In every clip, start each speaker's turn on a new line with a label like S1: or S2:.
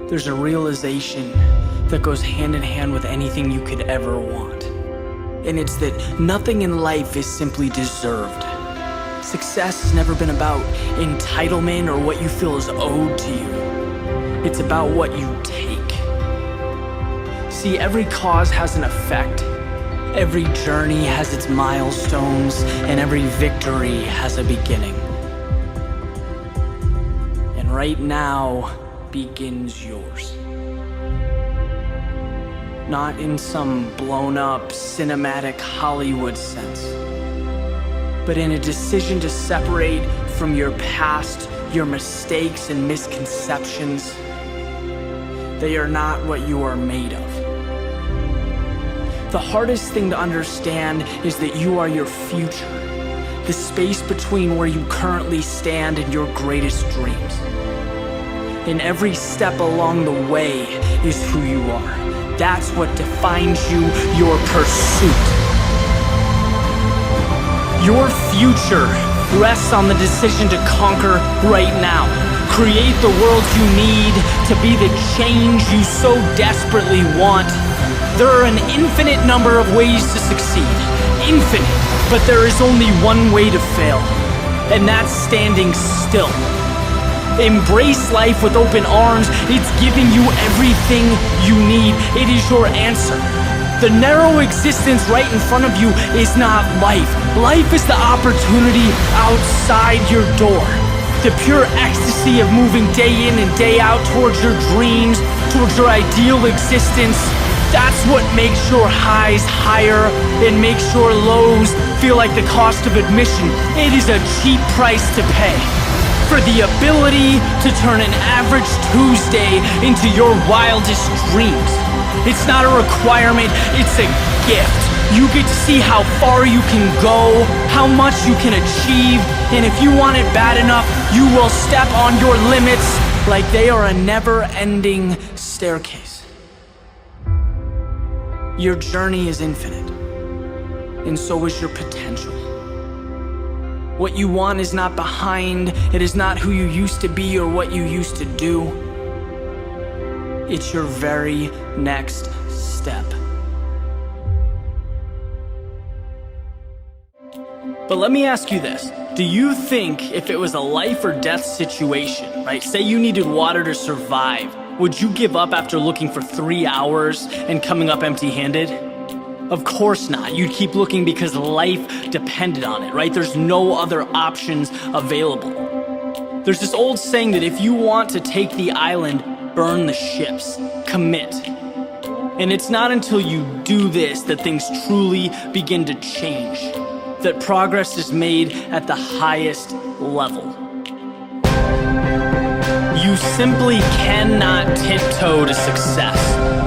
S1: there's a realization that goes hand in hand with anything you could ever want. And it's that nothing in life is simply deserved. Success has never been about entitlement or what you feel is owed to you. It's about what you take. See, every cause has an effect. Every journey has its milestones, and every victory has a beginning. And right now begins yours. Not in some blown-up, cinematic Hollywood sense, but in a decision to separate from your past, your mistakes and misconceptions. They are not what you are made of. The hardest thing to understand is that you are your future, the space between where you currently stand and your greatest dreams. And every step along the way is who you are. That's what defines you, your pursuit. Your future rests on the decision to conquer right now. Create the world you need to be the change you so desperately want. There are an infinite number of ways to succeed. Infinite. But there is only one way to fail, and that's standing still. Embrace life with open arms. It's giving you everything you need. It is your answer. The narrow existence right in front of you is not life. Life is the opportunity outside your door. The pure ecstasy of moving day in and day out towards your dreams, towards your ideal existence. That's what makes your highs higher and makes your lows feel like the cost of admission. It is a cheap price to pay for the ability to turn an average Tuesday into your wildest dreams. It's not a requirement, it's a gift. You get to see how far you can go, how much you can achieve, and if you want it bad enough, you will step on your limits like they are a never-ending staircase. Your journey is infinite, and so is your potential. What you want is not behind, it is not who you used to be or what you used to do. It's your very next step. But let me ask you this. Do you think if it was a life or death situation, right? Say you needed water to survive, would you give up after looking for 3 hours and coming up empty-handed? Of course not. You'd keep looking because life depended on it, right? There's no other options available. There's this old saying that if you want to take the island, burn the ships. Commit. And it's not until you do this that things truly begin to change, that progress is made at the highest level. You simply cannot tiptoe to success.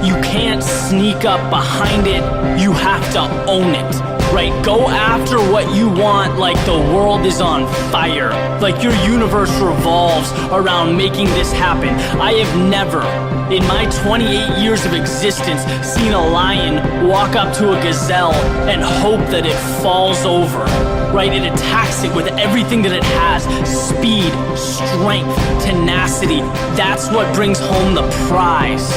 S1: You can't sneak up behind it. You have to own it, right? Go after what you want like the world is on fire, like your universe revolves around making this happen. I have never, in my 28 years of existence, seen a lion walk up to a gazelle and hope that it falls over, right? It attacks it with everything that it has. Speed, strength, tenacity. That's what brings home the prize.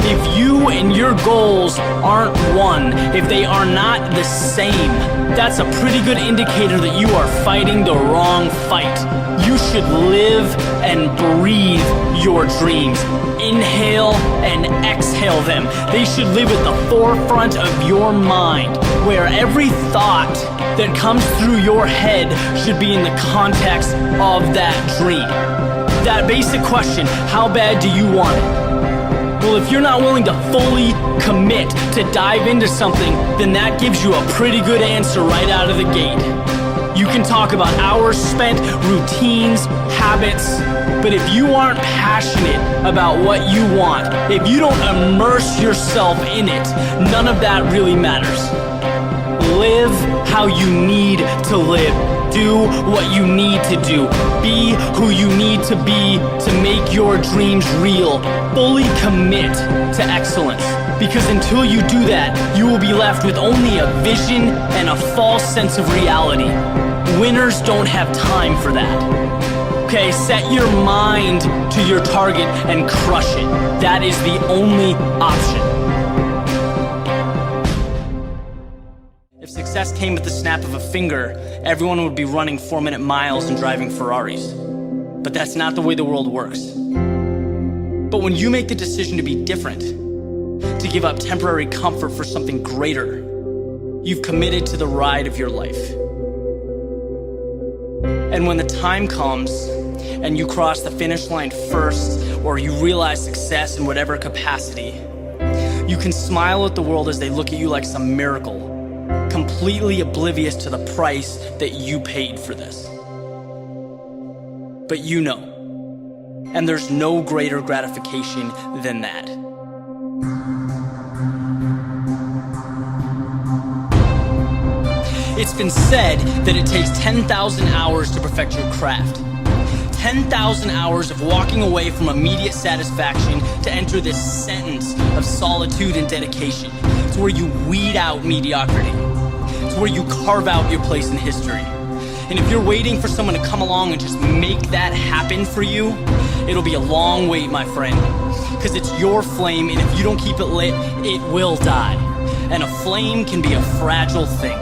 S1: If you and your goals aren't one, if they are not the same, that's a pretty good indicator that you are fighting the wrong fight. You should live and breathe your dreams. Inhale and exhale them. They should live at the forefront of your mind, where every thought that comes through your head should be in the context of that dream. That basic question, how bad do you want it? Well, if you're not willing to fully commit to dive into something, then that gives you a pretty good answer right out of the gate. You can talk about hours spent, routines, habits, but if you aren't passionate about what you want, if you don't immerse yourself in it, none of that really matters. Live how you need to live. Do what you need to do. Be who you need to be to make your dreams real. Fully commit to excellence. Because until you do that, you will be left with only a vision and a false sense of reality. Winners don't have time for that. Okay, set your mind to your target and crush it. That is the only option. If success came with the snap of a finger, everyone would be running 4-minute miles and driving Ferraris. But that's not the way the world works. But when you make the decision to be different, to give up temporary comfort for something greater, you've committed to the ride of your life. And when the time comes and you cross the finish line first, or you realize success in whatever capacity, you can smile at the world as they look at you like some miracle, completely oblivious to the price that you paid for this. But you know, and there's no greater gratification than that. It's been said that it takes 10,000 hours to perfect your craft. 10,000 hours of walking away from immediate satisfaction to enter this sentence of solitude and dedication. It's where you weed out mediocrity. It's where you carve out your place in history. And if you're waiting for someone to come along and just make that happen for you, it'll be a long wait, my friend. Because it's your flame, and if you don't keep it lit, it will die. And a flame can be a fragile thing.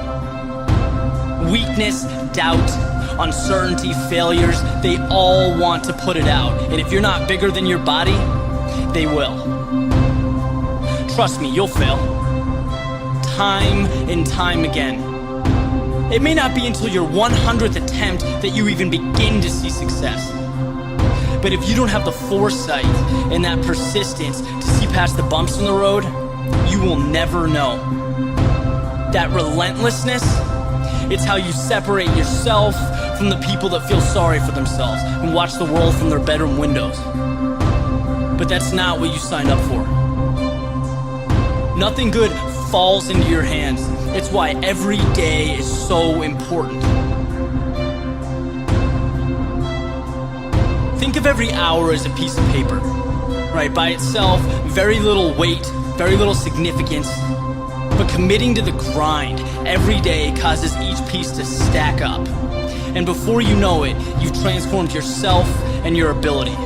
S1: Weakness, doubt, uncertainty, failures, they all want to put it out. And if you're not bigger than your body, they will. Trust me, you'll fail. Time and time again. It may not be until your 100th attempt that you even begin to see success. But if you don't have the foresight and that persistence to see past the bumps in the road, you will never know. That relentlessness, it's how you separate yourself from the people that feel sorry for themselves and watch the world from their bedroom windows. But that's not what you signed up for. Nothing good falls into your hands. It's why every day is so important. Think of every hour as a piece of paper, right? By itself, very little weight, very little significance. But committing to the grind every day causes each piece to stack up. And before you know it, you've transformed yourself and your ability.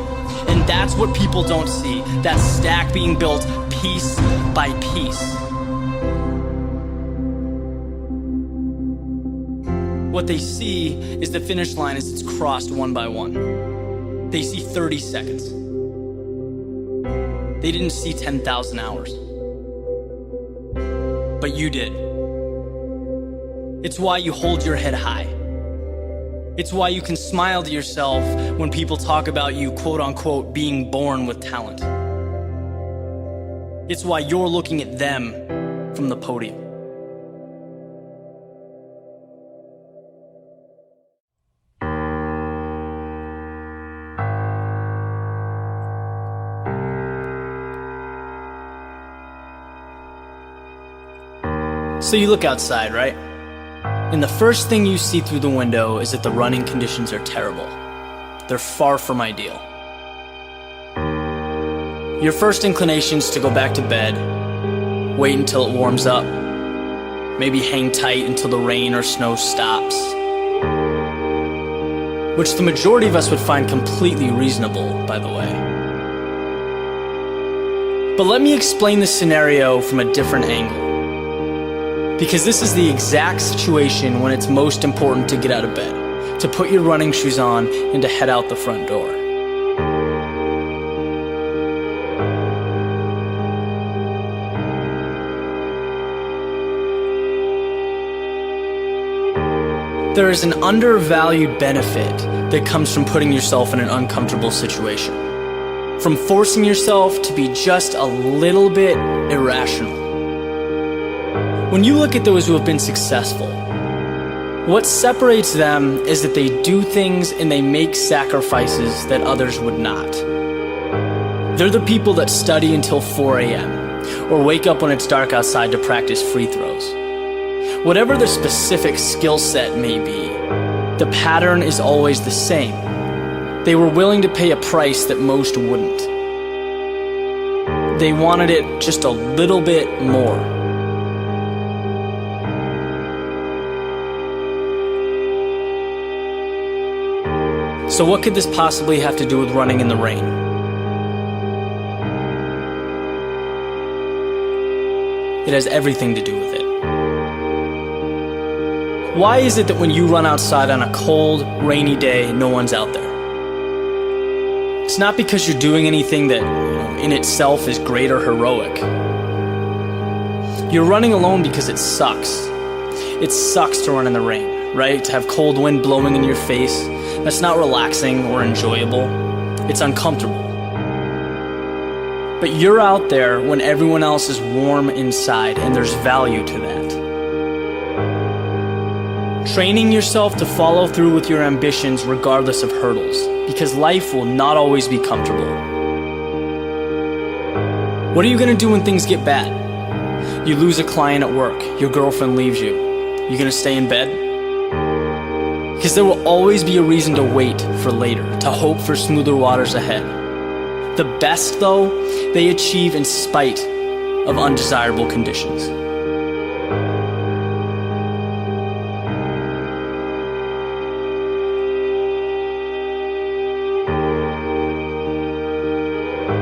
S1: And that's what people don't see, that stack being built piece by piece. What they see is the finish line as it's crossed one by one. They see 30 seconds. They didn't see 10,000 hours. But you did. It's why you hold your head high. It's why you can smile to yourself when people talk about you, quote unquote, being born with talent. It's why you're looking at them from the podium. So you look outside, right? And the first thing you see through the window is that the running conditions are terrible. They're far from ideal. Your first inclination is to go back to bed, wait until it warms up, maybe hang tight until the rain or snow stops, which the majority of us would find completely reasonable, by the way. But let me explain this scenario from a different angle. Because this is the exact situation when it's most important to get out of bed, to put your running shoes on, and to head out the front door. There is an undervalued benefit that comes from putting yourself in an uncomfortable situation, from forcing yourself to be just a little bit irrational. When you look at those who have been successful, what separates them is that they do things and they make sacrifices that others would not. They're the people that study until 4 a.m. or wake up when it's dark outside to practice free throws. Whatever their specific skill set may be, the pattern is always the same. They were willing to pay a price that most wouldn't. They wanted it just a little bit more. So what could this possibly have to do with running in the rain? It has everything to do with it. Why is it that when you run outside on a cold, rainy day, no one's out there? It's not because you're doing anything that in itself is great or heroic. You're running alone because it sucks. It sucks to run in the rain, right? To have cold wind blowing in your face. That's not relaxing or enjoyable. It's uncomfortable. But you're out there when everyone else is warm inside, and there's value to that. Training yourself to follow through with your ambitions regardless of hurdles, because life will not always be comfortable. What are you gonna do when things get bad? You lose a client at work, your girlfriend leaves you. You gonna stay in bed? Because there will always be a reason to wait for later, to hope for smoother waters ahead. The best, though, they achieve in spite of undesirable conditions.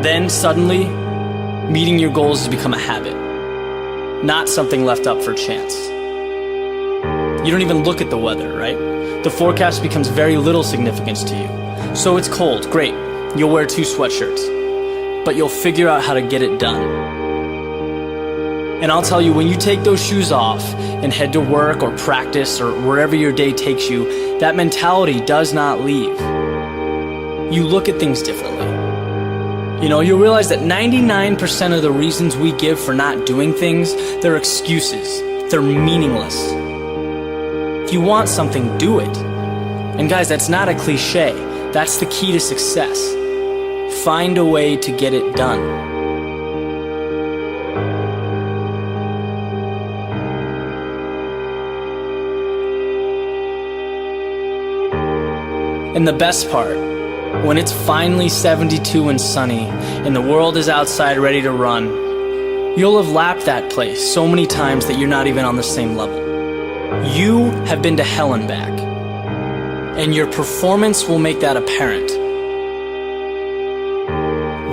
S1: Then suddenly, meeting your goals has become a habit, not something left up for chance. You don't even look at the weather, right? The forecast becomes very little significance to you. So it's cold, great. You'll wear 2 sweatshirts, but you'll figure out how to get it done. And I'll tell you, when you take those shoes off and head to work or practice or wherever your day takes you, that mentality does not leave. You look at things differently. You'll realize that 99% of the reasons we give for not doing things, they're excuses. They're meaningless. If you want something, do it. And guys, that's not a cliche. That's the key to success. Find a way to get it done. And the best part, when it's finally 72 and sunny and the world is outside ready to run, you'll have lapped that place so many times that you're not even on the same level. You have been to hell and back, and your performance will make that apparent.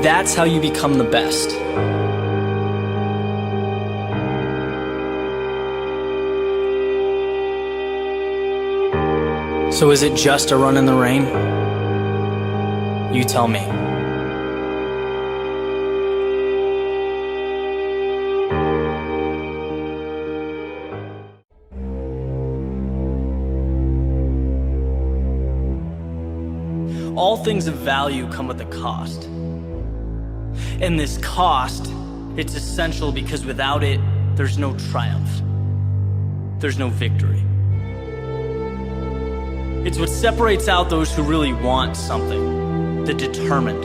S1: That's how you become the best. So is it just a run in the rain? You tell me. All things of value come with a cost. And this cost, it's essential because without it, there's no triumph. There's no victory. It's what separates out those who really want something, the determined.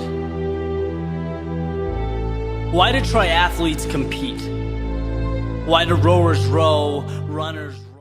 S1: Why do triathletes compete? Why do rowers row, runners